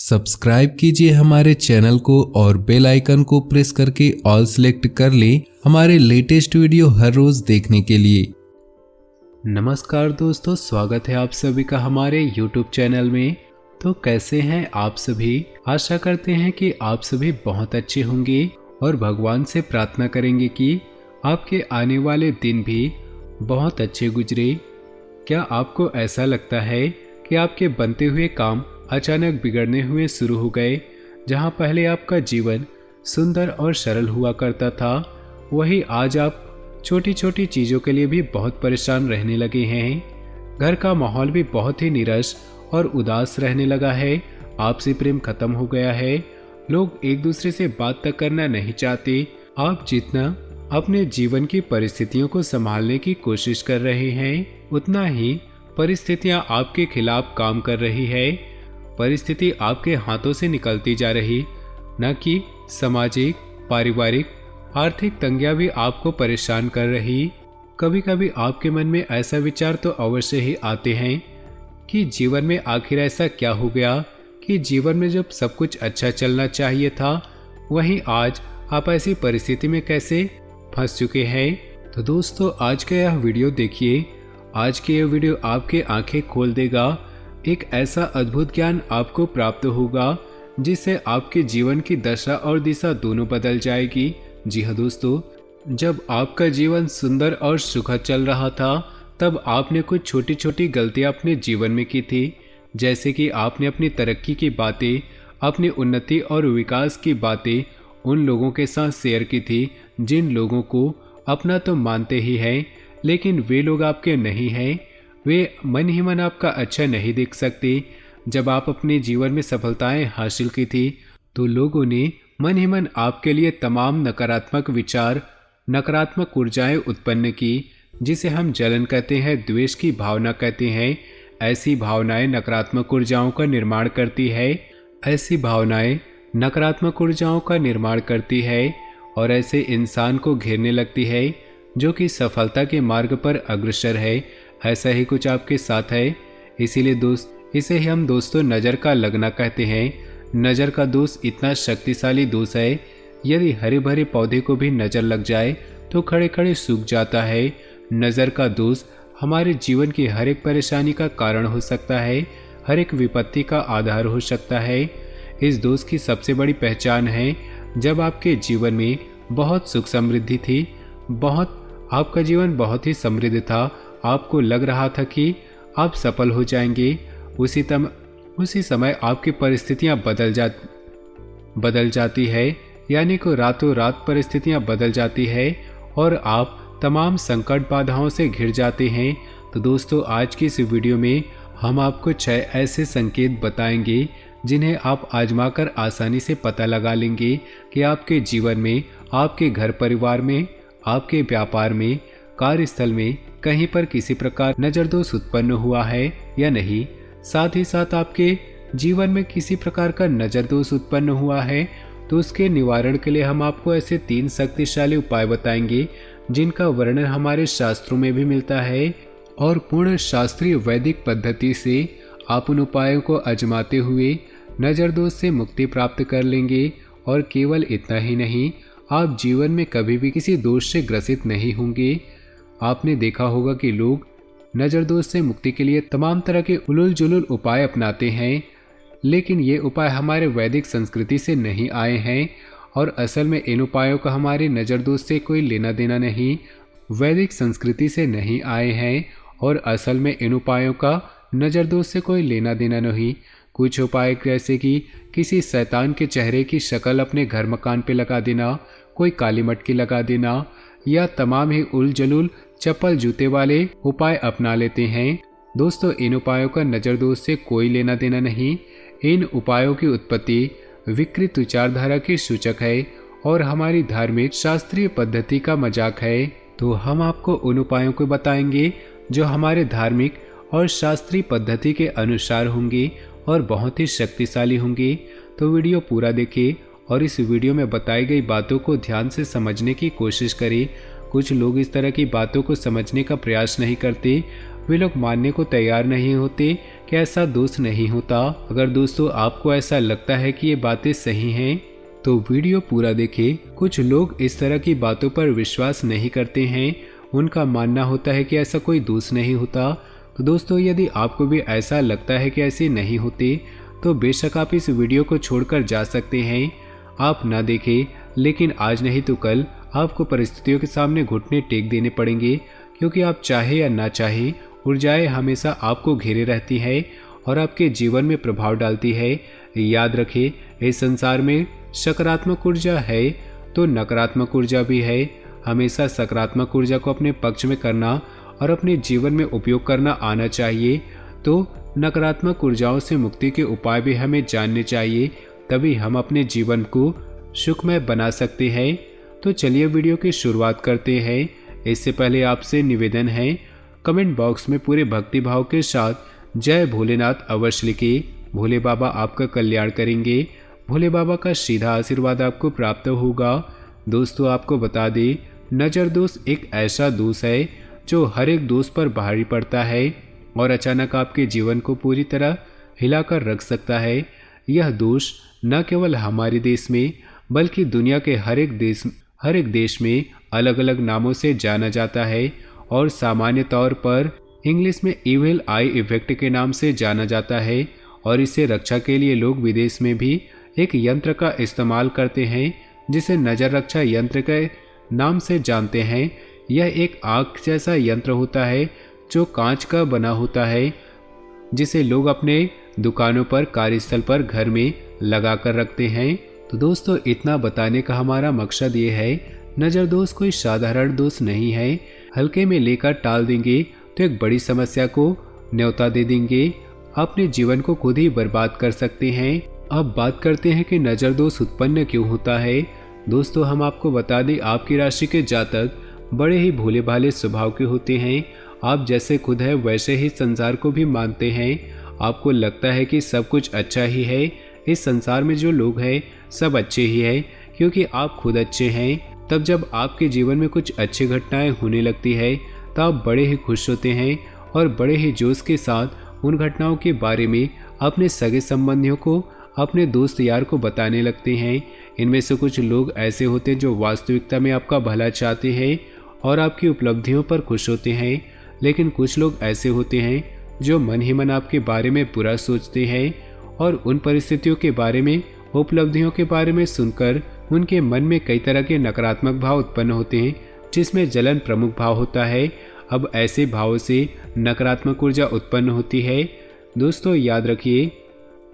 Subscribe कीजिए हमारे channel को और बेल आइकन को प्रेस करके ऑल सेलेक्ट कर लें हमारे लेटेस्ट वीडियो हर रोज देखने के लिए। नमस्कार दोस्तों, स्वागत है आप सभी का हमारे YouTube चैनल में। तो कैसे हैं आप सभी? आशा करते हैं कि आप सभी बहुत अच्छे होंगे और भगवान से प्रार्थना करेंगे कि आपके आने वाले दिन भी बहुत अच्छे गुजरे। क्या आपको ऐसा लगता है कि आपके बनते हुए काम अचानक बिगड़ने हुए शुरू हो गए? जहां पहले आपका जीवन सुंदर और सरल हुआ करता था, वही आज आप छोटी छोटी चीज़ों के लिए भी बहुत परेशान रहने लगे हैं। घर का माहौल भी बहुत ही नीरस और उदास रहने लगा है। आपसी प्रेम खत्म हो गया है। लोग एक दूसरे से बात तक करना नहीं चाहते। आप जितना अपने जीवन की परिस्थितियों को संभालने की कोशिश कर रहे हैं, उतना ही परिस्थितियां आपके खिलाफ काम कर रही है। परिस्थिति आपके हाथों से निकलती जा रही, न कि सामाजिक, पारिवारिक, आर्थिक तंगियां भी आपको परेशान कर रही। कभी कभी आपके मन में ऐसा विचार तो अवश्य ही आते हैं कि जीवन में आखिर ऐसा क्या हो गया कि जीवन में जब सब कुछ अच्छा चलना चाहिए था, वहीं आज आप ऐसी परिस्थिति में कैसे फंस चुके हैं। तो दोस्तों, आज का यह वीडियो देखिए। आज की यह वीडियो आपके आंखें खोल देगा। एक ऐसा अद्भुत ज्ञान आपको प्राप्त होगा जिससे आपके जीवन की दशा और दिशा दोनों बदल जाएगी। जी हाँ दोस्तों, जब आपका जीवन सुंदर और सुखद चल रहा था, तब आपने कुछ छोटी छोटी गलतियां अपने जीवन में की थी। जैसे कि आपने अपनी तरक्की की बातें, अपनी उन्नति और विकास की बातें उन लोगों के साथ शेयर की थी जिन लोगों को अपना तो मानते ही हैं, लेकिन वे लोग आपके नहीं हैं। वे मन ही मन आपका अच्छा नहीं देख सकते। जब आप अपने जीवन में सफलताएं हासिल की थी, तो लोगों ने मन ही मन आपके लिए तमाम नकारात्मक विचार, नकारात्मक ऊर्जाएं उत्पन्न की, जिसे हम जलन कहते हैं, द्वेष की भावना कहते हैं। ऐसी भावनाएं नकारात्मक ऊर्जाओं का निर्माण करती है। ऐसी भावनाएं नकारात्मक ऊर्जाओं का निर्माण करती है और ऐसे इंसान को घेरने लगती है जो कि सफलता के मार्ग पर अग्रसर है। ऐसा ही कुछ आपके साथ है। इसीलिए इसे ही हम दोस्तों नज़र का लगना कहते हैं। नज़र का दोष इतना शक्तिशाली दोष है, यदि हरे भरे पौधे को भी नज़र लग जाए तो खड़े खड़े सूख जाता है। नज़र का दोष हमारे जीवन की हर एक परेशानी का कारण हो सकता है, हर एक विपत्ति का आधार हो सकता है। इस दोष की सबसे बड़ी पहचान है जब आपके जीवन में बहुत सुख समृद्धि थी, आपका जीवन बहुत ही समृद्ध था, आपको लग रहा था कि आप सफल हो जाएंगे। उसी समय आपकी परिस्थितियां बदल जाती है, यानी कि रातों रात परिस्थितियां बदल जाती है और आप तमाम संकट बाधाओं से घिर जाते हैं। तो दोस्तों, आज की इस वीडियो में हम आपको 6 ऐसे संकेत बताएंगे जिन्हें आप आजमाकर आसानी से पता लगा लेंगे कि आपके जीवन में, आपके घर परिवार में, आपके व्यापार में, कार्यस्थल में कहीं पर किसी प्रकार नजर दोष उत्पन्न हुआ है या नहीं। साथ ही साथ आपके जीवन में किसी प्रकार का नजर दोष उत्पन्न हुआ है तो उसके निवारण के लिए हम आपको ऐसे 3 शक्तिशाली उपाय बताएंगे जिनका वर्णन हमारे शास्त्रों में भी मिलता है और पूर्ण शास्त्रीय वैदिक पद्धति से आप उन उपायों को आजमाते हुए नजर दोष से मुक्ति प्राप्त कर लेंगे। और केवल इतना ही नहीं, आप जीवन में कभी भी किसी दोष से ग्रसित नहीं होंगे। आपने देखा होगा कि लोग नजर दोष से मुक्ति के लिए तमाम तरह के उलूल जुलूल उपाय अपनाते हैं, लेकिन ये उपाय हमारे वैदिक संस्कृति से नहीं आए हैं और असल में इन उपायों का हमारे नजर दोष से कोई लेना देना नहीं, वैदिक संस्कृति से नहीं आए हैं और असल में इन उपायों का नजर दोष से कोई लेना देना नहीं। कुछ उपाय जैसे कि किसी शैतान के चेहरे की शक्ल अपने घर मकान पे लगा देना, कोई काली मटकी लगा देना या तमाम ही उल जलूल चप्पल जूते वाले उपाय अपना लेते हैं। दोस्तों, इन उपायों का नजर दोष से कोई लेना देना नहीं। इन उपायों की उत्पत्ति विकृत विचारधारा की सूचक है और हमारी धार्मिक शास्त्रीय पद्धति का मजाक है। तो हम आपको उन उपायों को बताएंगे जो हमारे धार्मिक और शास्त्रीय पद्धति के अनुसार होंगे और बहुत ही शक्तिशाली होंगे। तो वीडियो पूरा देखें और इस वीडियो में बताई गई बातों को ध्यान से समझने की कोशिश करें। कुछ लोग इस तरह की बातों को समझने का प्रयास नहीं करते, वे लोग मानने को तैयार नहीं होते कि ऐसा दोष नहीं होता। अगर दोस्तों आपको ऐसा लगता है कि ये बातें सही हैं तो वीडियो पूरा देखें। कुछ लोग इस तरह की बातों पर विश्वास नहीं करते हैं, उनका मानना होता है कि ऐसा कोई दोष नहीं होता। तो दोस्तों यदि आपको भी ऐसा लगता है कि ऐसे नहीं होते तो बेशक आप इस वीडियो को छोड़कर जा सकते हैं। आप ना देखें, लेकिन आज नहीं तो कल आपको परिस्थितियों के सामने घुटने टेक देने पड़ेंगे, क्योंकि आप चाहे या ना चाहे ऊर्जाएं हमेशा आपको घेरे रहती है और आपके जीवन में प्रभाव डालती है। याद रखें, इस संसार में सकारात्मक ऊर्जा है तो नकारात्मक ऊर्जा भी है। हमेशा सकारात्मक ऊर्जा को अपने पक्ष में करना और अपने जीवन में उपयोग करना आना चाहिए। तो नकारात्मक ऊर्जाओं से मुक्ति के उपाय भी हमें जानने चाहिए, तभी हम अपने जीवन को सुखमय बना सकते हैं। तो चलिए वीडियो की शुरुआत करते हैं। इससे पहले आपसे निवेदन है, कमेंट बॉक्स में पूरे भक्ति भाव के साथ जय भोलेनाथ अवश्य लिखिए। भोले बाबा आपका कल्याण करेंगे। भोले बाबा का सीधा आशीर्वाद आपको प्राप्त होगा। दोस्तों आपको बता दें, नज़र दोष एक ऐसा दोष है जो हर एक दोस्त पर भारी पड़ता है और अचानक आपके जीवन को पूरी तरह हिलाकर रख सकता है। यह दोष न केवल हमारे देश में बल्कि दुनिया के हर एक देश में अलग अलग नामों से जाना जाता है और सामान्य तौर पर इंग्लिश में इविल आई इफेक्ट के नाम से जाना जाता है। और इससे रक्षा के लिए लोग विदेश में भी एक यंत्र का इस्तेमाल करते हैं जिसे नज़र रक्षा यंत्र के नाम से जानते हैं। यह एक आँख जैसा यंत्र होता है जो कांच का बना होता है, जिसे लोग अपने दुकानों पर, कार्यस्थल पर, घर में लगा कर रखते हैं। तो दोस्तों इतना बताने का हमारा मकसद ये है, नज़र दोष कोई साधारण दोष नहीं है। हल्के में लेकर टाल देंगे तो एक बड़ी समस्या को न्योता दे देंगे, अपने जीवन को खुद ही बर्बाद कर सकते हैं। अब बात करते हैं कि नज़र दोष उत्पन्न क्यों होता है। दोस्तों हम आपको बता दें, आपकी राशि के जातक बड़े ही भोले भाले स्वभाव के होते हैं। आप जैसे खुद है वैसे ही संसार को भी मानते हैं। आपको लगता है कि सब कुछ अच्छा ही है, इस संसार में जो लोग हैं सब अच्छे ही हैं क्योंकि आप खुद अच्छे हैं। तब जब आपके जीवन में कुछ अच्छी घटनाएं होने लगती है तो आप बड़े ही खुश होते हैं और बड़े ही जोश के साथ उन घटनाओं के बारे में अपने सगे संबंधियों को, अपने दोस्त यार को बताने लगते हैं। इनमें से कुछ लोग ऐसे होते हैं जो वास्तविकता में आपका भला चाहते हैं और आपकी उपलब्धियों पर खुश होते हैं, लेकिन कुछ लोग ऐसे होते हैं जो मन ही मन आपके बारे में बुरा सोचते हैं और उन परिस्थितियों के बारे में, उपलब्धियों के बारे में सुनकर उनके मन में कई तरह के नकारात्मक भाव उत्पन्न होते हैं, जिसमें जलन प्रमुख भाव होता है। अब ऐसे भावों से नकारात्मक ऊर्जा उत्पन्न होती है। दोस्तों याद रखिए,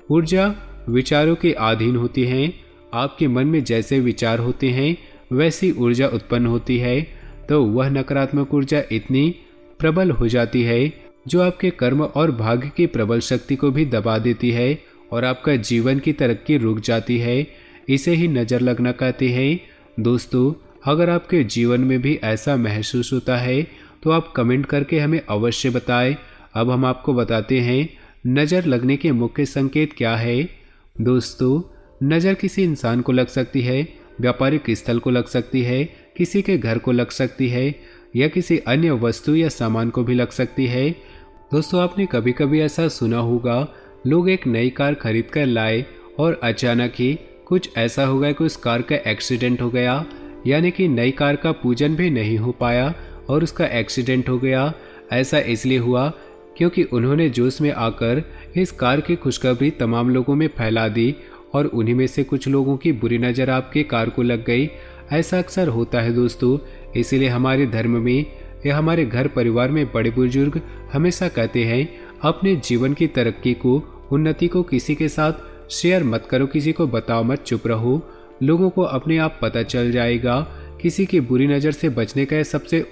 ऊर्जा विचारों के अधीन होती है। आपके मन में जैसे विचार होते हैं वैसी ऊर्जा उत्पन्न होती है, तो वह नकारात्मक ऊर्जा इतनी प्रबल हो जाती है जो आपके कर्म और भाग्य की प्रबल शक्ति को भी दबा देती है और आपका जीवन की तरक्की रुक जाती है। इसे ही नज़र लगना कहते हैं। दोस्तों अगर आपके जीवन में भी ऐसा महसूस होता है तो आप कमेंट करके हमें अवश्य बताएं। अब हम आपको बताते हैं नज़र लगने के मुख्य संकेत क्या है। दोस्तों नज़र किसी इंसान को लग सकती है, व्यापारिक स्थल को लग सकती है, किसी के घर को लग सकती है या किसी अन्य वस्तु या सामान को भी लग सकती है। दोस्तों आपने कभी कभी ऐसा सुना होगा, लोग एक नई कार खरीद कर लाए और अचानक ही कुछ ऐसा हो गया कि उस कार का एक्सीडेंट हो गया, यानी कि नई कार का पूजन भी नहीं हो पाया और उसका एक्सीडेंट हो गया। ऐसा इसलिए हुआ क्योंकि उन्होंने जोश में आकर इस कार की खुशखबरी तमाम लोगों में फैला दी और उन्हीं में से कुछ लोगों की बुरी नज़र आपके कार को लग गई। ऐसा अक्सर होता है दोस्तों, इसीलिए हमारे धर्म में या हमारे घर परिवार में बड़े बुजुर्ग हमेशा कहते हैं, अपने जीवन की तरक्की को, उन्नति को किसी के साथ शेयर मत करो, किसी को बताओ मत, चुप रहो, लोगों को अपने आप पता चल जाएगा। किसी की बुरी नज़र से बचने का यह सबसे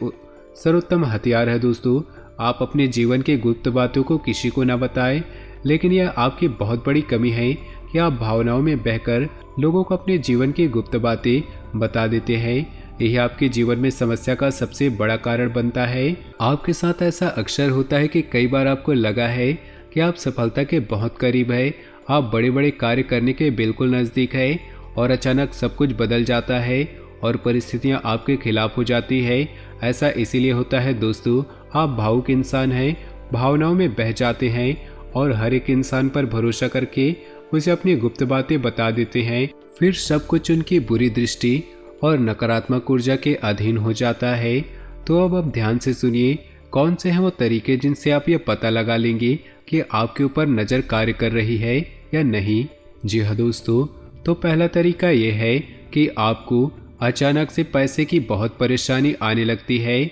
सर्वोत्तम हथियार है। दोस्तों आप अपने जीवन की गुप्त बातों को किसी को ना बताएं, लेकिन यह आपकी बहुत बड़ी कमी है कि आप भावनाओं में बहकर लोगों को अपने जीवन की गुप्त बातें बता देते हैं। यही आपके जीवन में समस्या का सबसे बड़ा कारण बनता है। आपके साथ ऐसा अक्सर होता है कि कई बार आपको लगा है कि आप सफलता के बहुत करीब है, आप बड़े बड़े कार्य करने के बिल्कुल नज़दीक है और अचानक सब कुछ बदल जाता है और परिस्थितियां आपके खिलाफ हो जाती है। ऐसा इसीलिए होता है दोस्तों, आप भावुक इंसान हैं भावनाओं में बह जाते हैं और हर एक इंसान पर भरोसा करके उसे अपनी गुप्त बातें बता देते हैं। फिर सब कुछ उनकी बुरी दृष्टि और नकारात्मक ऊर्जा के अधीन हो जाता है। तो अब आप ध्यान से सुनिए, कौन से हैं वो तरीके जिनसे आप ये पता लगा लेंगे कि आपके ऊपर नज़र कार्य कर रही है या नहीं। जी हाँ दोस्तों, तो पहला तरीका ये है कि आपको अचानक से पैसे की बहुत परेशानी आने लगती है।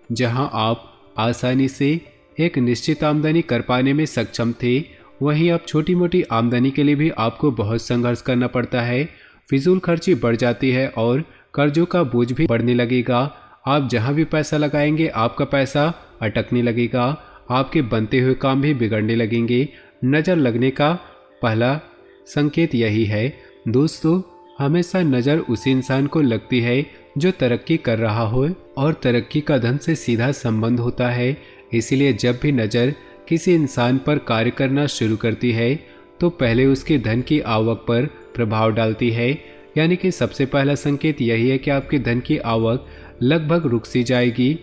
जहां आप आसानी से एक निश्चित आमदनी कर पाने में सक्षम थे, वहीं अब छोटी मोटी आमदनी के लिए भी आपको बहुत संघर्ष करना पड़ता है। फिजूल खर्ची बढ़ जाती है और कर्जों का बोझ भी बढ़ने लगेगा। आप जहां भी पैसा लगाएंगे आपका पैसा अटकने लगेगा, आपके बनते हुए काम भी बिगड़ने लगेंगे। नज़र लगने का पहला संकेत यही है। दोस्तों, हमेशा नज़र उसी इंसान को लगती है जो तरक्की कर रहा हो, और तरक्की का धन से सीधा संबंध होता है। इसीलिए जब भी नज़र किसी इंसान पर कार्य करना शुरू करती है तो पहले उसके धन की आवक पर प्रभाव डालती है। यानी कि सबसे पहला संकेत यही है कि आपके धन की आवक लगभग रुक सी जाएगी।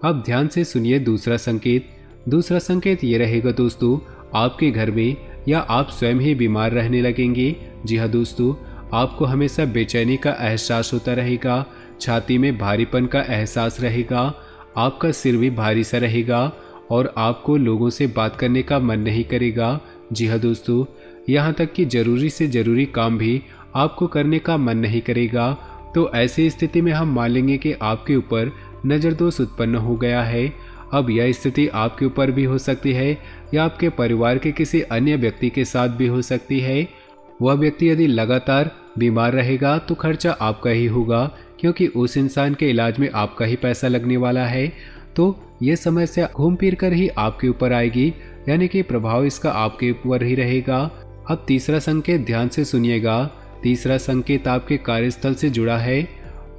अब ध्यान से सुनिए दूसरा संकेत। दूसरा संकेत ये रहेगा दोस्तों, आपके घर में या आप स्वयं ही बीमार रहने लगेंगे। जी हाँ दोस्तों, आपको हमेशा बेचैनी का एहसास होता रहेगा, छाती में भारीपन का एहसास रहेगा, आपका सिर भी भारी सा रहेगा और आपको लोगों से बात करने का मन नहीं करेगा। जी हाँ दोस्तों, यहाँ तक कि जरूरी से जरूरी काम भी आपको करने का मन नहीं करेगा। तो ऐसी स्थिति में हम मान लेंगे कि आपके ऊपर नज़र दोष उत्पन्न हो गया है। अब यह स्थिति आपके ऊपर भी हो सकती है या आपके परिवार के किसी अन्य व्यक्ति के साथ भी हो सकती है। वह व्यक्ति यदि लगातार बीमार रहेगा तो खर्चा आपका ही होगा, क्योंकि उस इंसान के इलाज में आपका ही पैसा लगने वाला है। तो ये समस्या घूम फिर कर ही आपके ऊपर आएगी, यानी कि प्रभाव इसका आपके ऊपर ही रहेगा। अब तीसरा संकेत ध्यान से सुनिएगा। तीसरा संकेत आपके कार्यस्थल से जुड़ा है,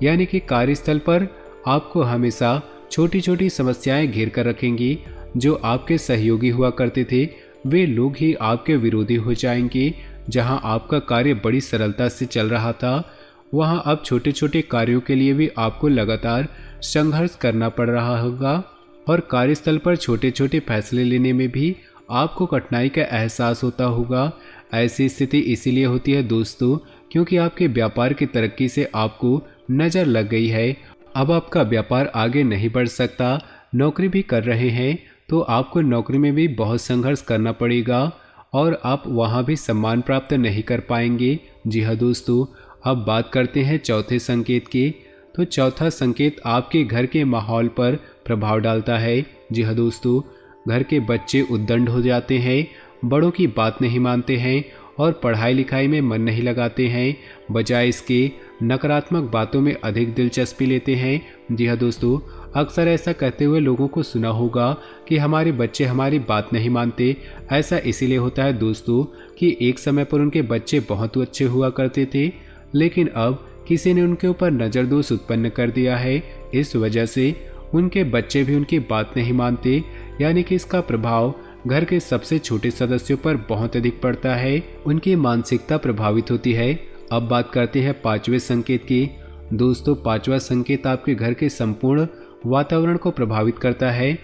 यानी कि कार्यस्थल पर आपको हमेशा छोटी छोटी समस्याएं घेर कर रखेंगी। जो आपके सहयोगी हुआ करते थे वे लोग ही आपके विरोधी हो जाएंगे। जहां आपका कार्य बड़ी सरलता से चल रहा था, वहां अब छोटे छोटे कार्यों के लिए भी आपको लगातार संघर्ष करना पड़ रहा होगा और कार्यस्थल पर छोटे छोटे फैसले लेने में भी आपको कठिनाई का एहसास होता होगा। ऐसी स्थिति इसीलिए होती है दोस्तों, क्योंकि आपके व्यापार की तरक्की से आपको नज़र लग गई है। अब आपका व्यापार आगे नहीं बढ़ सकता। नौकरी भी कर रहे हैं तो आपको नौकरी में भी बहुत संघर्ष करना पड़ेगा और आप वहां भी सम्मान प्राप्त नहीं कर पाएंगे। जी हाँ दोस्तों, अब बात करते हैं चौथे संकेत की। तो चौथा संकेत आपके घर के माहौल पर प्रभाव डालता है। जी हाँ दोस्तों, घर के बच्चे उद्दंड हो जाते हैं, बड़ों की बात नहीं मानते हैं और पढ़ाई लिखाई में मन नहीं लगाते हैं, बजाय इसके नकारात्मक बातों में अधिक दिलचस्पी लेते हैं। जी हाँ दोस्तों, अक्सर ऐसा कहते हुए लोगों को सुना होगा कि हमारे बच्चे हमारी बात नहीं मानते। ऐसा इसीलिए होता है दोस्तों कि एक समय पर उनके बच्चे बहुत अच्छे हुआ करते थे, लेकिन अब किसी ने उनके ऊपर नज़र दोष उत्पन्न कर दिया है। इस वजह से उनके बच्चे भी उनकी बात नहीं मानते, यानी कि इसका प्रभाव घर के सबसे छोटे सदस्यों पर बहुत अधिक पड़ता है। उनकी मानसिकता प्रभावित होती है। अब बात करते हैं पांचवें संकेत की। दोस्तों, पांचवा संकेत आपके घर के संपूर्ण वातावरण को प्रभावित करता है,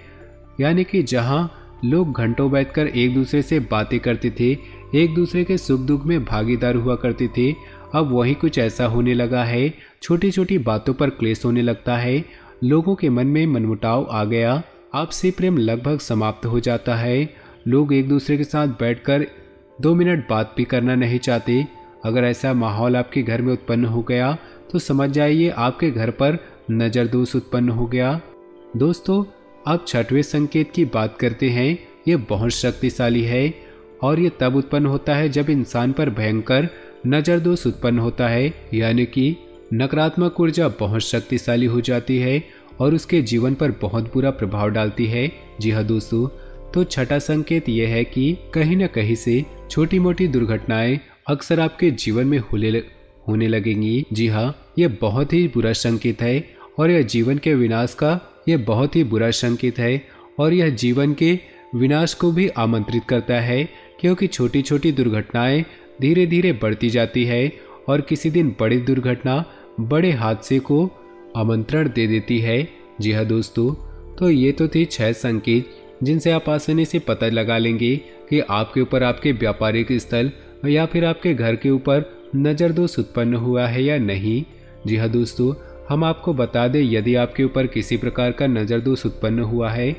यानी कि जहां लोग घंटों बैठकर एक दूसरे से बातें करते थे, एक दूसरे के सुख दुख में भागीदार हुआ करते थे, अब वही कुछ ऐसा होने लगा है। छोटी छोटी बातों पर क्लेश होने लगता है, लोगों के मन में मनमुटाव आ गया, आपसी प्रेम लगभग समाप्त हो जाता है। लोग एक दूसरे के साथ बैठकर 2 मिनट बात भी करना नहीं चाहते। अगर ऐसा माहौल आपके घर में उत्पन्न हो गया तो समझ जाइए आपके घर पर नज़र दोष उत्पन्न हो गया। दोस्तों, अब छठवें संकेत की बात करते हैं। ये बहुत शक्तिशाली है और ये तब उत्पन्न होता है जब इंसान पर भयंकर नज़र दोष उत्पन्न होता है, यानी कि नकारात्मक ऊर्जा बहुत शक्तिशाली हो जाती है और उसके जीवन पर बहुत बुरा प्रभाव डालती है। जी हाँ दोस्तों, तो छठा संकेत यह है कि कहीं न कहीं से छोटी मोटी दुर्घटनाएं अक्सर आपके जीवन में होने लगेंगी। जी हाँ, ये बहुत ही बुरा संकेत है और यह जीवन के विनाश का यह बहुत ही बुरा संकेत है और यह जीवन के विनाश को भी आमंत्रित करता है, क्योंकि छोटी छोटी दुर्घटनाएं धीरे धीरे बढ़ती जाती है और किसी दिन बड़ी दुर्घटना बड़े हादसे को आमंत्रण दे देती है। जी हाँ दोस्तों, तो ये तो थे 6 संकेत जिनसे आप आसानी से पता लगा लेंगे कि आपके ऊपर आपके व्यापारिक स्थल या फिर आपके घर के ऊपर नज़र दोष उत्पन्न हुआ है या नहीं। जी हाँ दोस्तों, हम आपको बता दें, यदि आपके ऊपर किसी प्रकार का नज़र दोष उत्पन्न हुआ है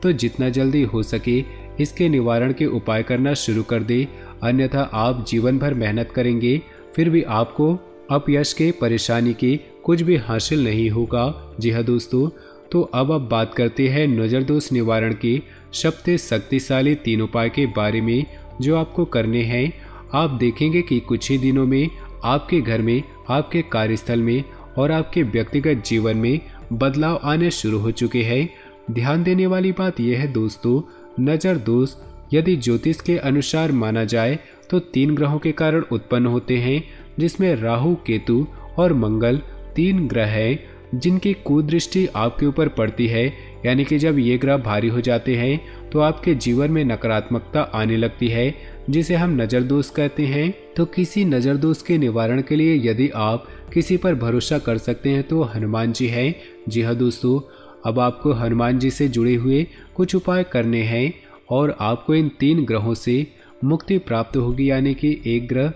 तो जितना जल्दी हो सके इसके निवारण के उपाय करना शुरू कर दे, अन्यथा आप जीवन भर मेहनत करेंगे फिर भी आपको अपयश के, परेशानी के कुछ भी हासिल नहीं होगा। जी हाँ दोस्तों, तो अब बात करते हैं नज़र दोष निवारण के सबसे शक्तिशाली 3 उपाय के बारे में जो आपको करने हैं। आप देखेंगे कि कुछ ही दिनों में आपके घर में, आपके कार्यस्थल में और आपके व्यक्तिगत जीवन में बदलाव आने शुरू हो चुके हैं। ध्यान देने वाली बात यह है दोस्तों, नज़र दोष यदि ज्योतिष के अनुसार माना जाए तो 3 ग्रहों के कारण उत्पन्न होते हैं, जिसमें राहु, केतु और मंगल 3 ग्रह हैं जिनकी कुदृष्टि आपके ऊपर पड़ती है। यानी कि जब ये ग्रह भारी हो जाते हैं तो आपके जीवन में नकारात्मकता आने लगती है, जिसे हम नज़र दोष कहते हैं। तो किसी नज़र दोष के निवारण के लिए यदि आप किसी पर भरोसा कर सकते हैं तो हनुमान जी हैं। जी हाँ दोस्तों, अब आपको हनुमान जी से जुड़े हुए कुछ उपाय करने हैं और आपको इन 3 ग्रहों से मुक्ति प्राप्त होगी। यानी कि एक ग्रह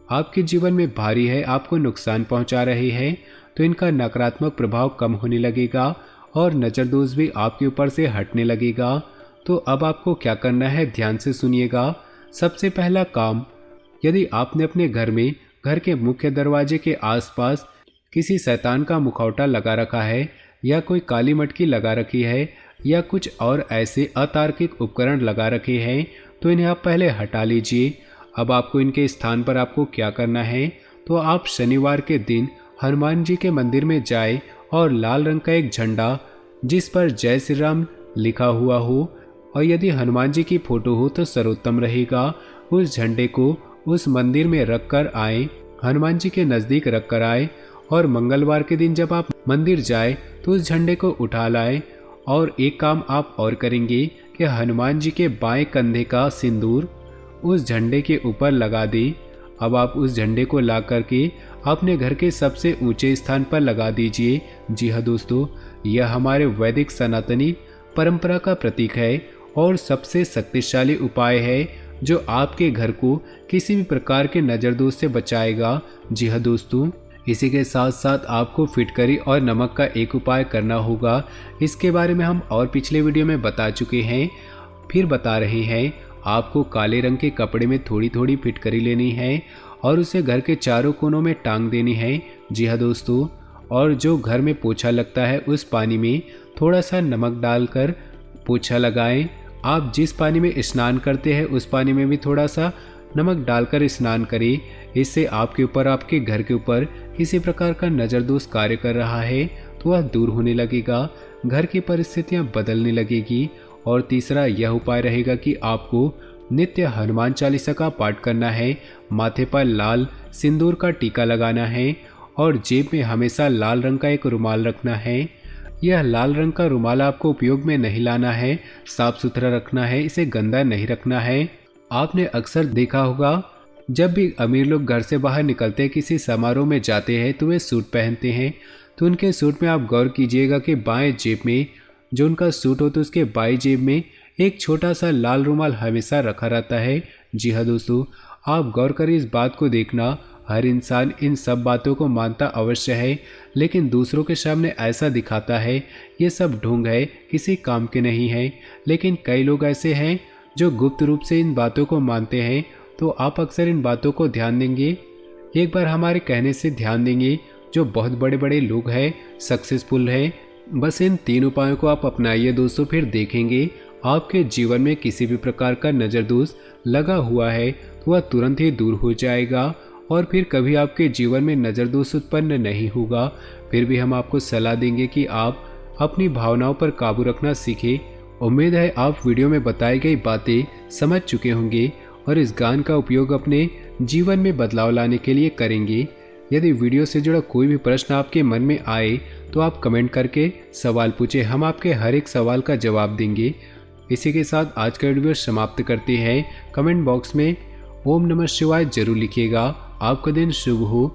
आपके जीवन में भारी है, आपको नुकसान पहुंचा रहे हैं, तो इनका नकारात्मक प्रभाव कम होने लगेगा और नज़र दोष भी आपके ऊपर से हटने लगेगा। तो अब आपको क्या करना है, ध्यान से सुनिएगा। सबसे पहला काम, यदि आपने अपने घर में, घर के मुख्य दरवाजे के आसपास किसी शैतान का मुखौटा लगा रखा है या कोई काली मटकी लगा रखी है या कुछ और ऐसे अतार्किक उपकरण लगा रखे हैं, तो इन्हें आप पहले हटा लीजिए। अब आपको इनके स्थान पर आपको क्या करना है, तो आप शनिवार के दिन हनुमान जी के मंदिर में जाए और लाल रंग का एक झंडा जिस पर जय श्री राम लिखा हुआ हो और यदि हनुमान जी की फोटो हो तो सर्वोत्तम रहेगा, उस झंडे को उस मंदिर में रख कर आए, हनुमान जी के नज़दीक रख कर आए और मंगलवार के दिन जब आप मंदिर जाए तो उस झंडे को उठा लाए। और एक काम आप और करेंगे कि हनुमान जी के बाएं कंधे का सिंदूर उस झंडे के ऊपर लगा दें। अब आप उस झंडे को ला करके अपने घर के सबसे ऊंचे स्थान पर लगा दीजिए। जी हाँ दोस्तों, यह हमारे वैदिक सनातनी परंपरा का प्रतीक है और सबसे शक्तिशाली उपाय है जो आपके घर को किसी भी प्रकार के नज़र दोष से बचाएगा। जी हाँ दोस्तों, इसी के साथ साथ आपको फिटकरी और नमक का एक उपाय करना होगा। इसके बारे में हम और पिछले वीडियो में बता चुके हैं, फिर बता रहे हैं। आपको काले रंग के कपड़े में थोड़ी थोड़ी फिटकरी लेनी है और उसे घर के चारों कोनों में टांग देनी है। जी हाँ दोस्तों, और जो घर में पोछा लगता है उस पानी में थोड़ा सा नमक डालकर पोछा लगाएं। आप जिस पानी में स्नान करते हैं उस पानी में भी थोड़ा सा नमक डालकर स्नान करें। इससे आपके ऊपर, आपके घर के ऊपर किसी प्रकार का नज़र दोष कार्य कर रहा है तो वह दूर होने लगेगा, घर की परिस्थितियां बदलने लगेगी। और तीसरा यह उपाय रहेगा कि आपको नित्य हनुमान चालीसा का पाठ करना है, माथे पर लाल सिंदूर का टीका लगाना है और जेब में हमेशा लाल रंग का एक रुमाल रखना है। यह लाल रंग का रुमाल आपको उपयोग में नहीं लाना है, साफ सुथरा रखना है, इसे गंदा नहीं रखना है। आपने अक्सर देखा होगा जब भी अमीर लोग घर से बाहर निकलते, किसी समारोह में जाते हैं तो वे सूट पहनते हैं, तो उनके सूट में आप गौर कीजिएगा कि बाएं जेब में जो उनका सूट हो तो उसके बाई जेब में एक छोटा सा लाल रुमाल हमेशा रखा रहता है। जी हाँ दोस्तों, आप गौर करें इस बात को देखना। हर इंसान इन सब बातों को मानता अवश्य है, लेकिन दूसरों के सामने ऐसा दिखाता है ये सब ढोंग है, किसी काम के नहीं है। लेकिन कई लोग ऐसे हैं जो गुप्त रूप से इन बातों को मानते हैं। तो आप अक्सर इन बातों को ध्यान देंगे, एक बार हमारे कहने से ध्यान देंगे। जो बहुत बड़े बड़े लोग हैं, सक्सेसफुल हैं, बस इन 3 उपायों को आप अपनाइए दोस्तों, फिर देखेंगे आपके जीवन में किसी भी प्रकार का नज़र दोष लगा हुआ है तो वह तुरंत ही दूर हो जाएगा और फिर कभी आपके जीवन में नज़र दोष उत्पन्न नहीं होगा। फिर भी हम आपको सलाह देंगे कि आप अपनी भावनाओं पर काबू रखना सीखें। उम्मीद है आप वीडियो में बताई गई बातें समझ चुके होंगे और इस ज्ञान का उपयोग अपने जीवन में बदलाव लाने के लिए करेंगे। यदि वीडियो से जुड़ा कोई भी प्रश्न आपके मन में आए तो आप कमेंट करके सवाल पूछें, हम आपके हर एक सवाल का जवाब देंगे। इसी के साथ आज का वीडियो समाप्त करते हैं। कमेंट बॉक्स में ओम नमः शिवाय जरूर लिखिएगा। आपका दिन शुभ हो।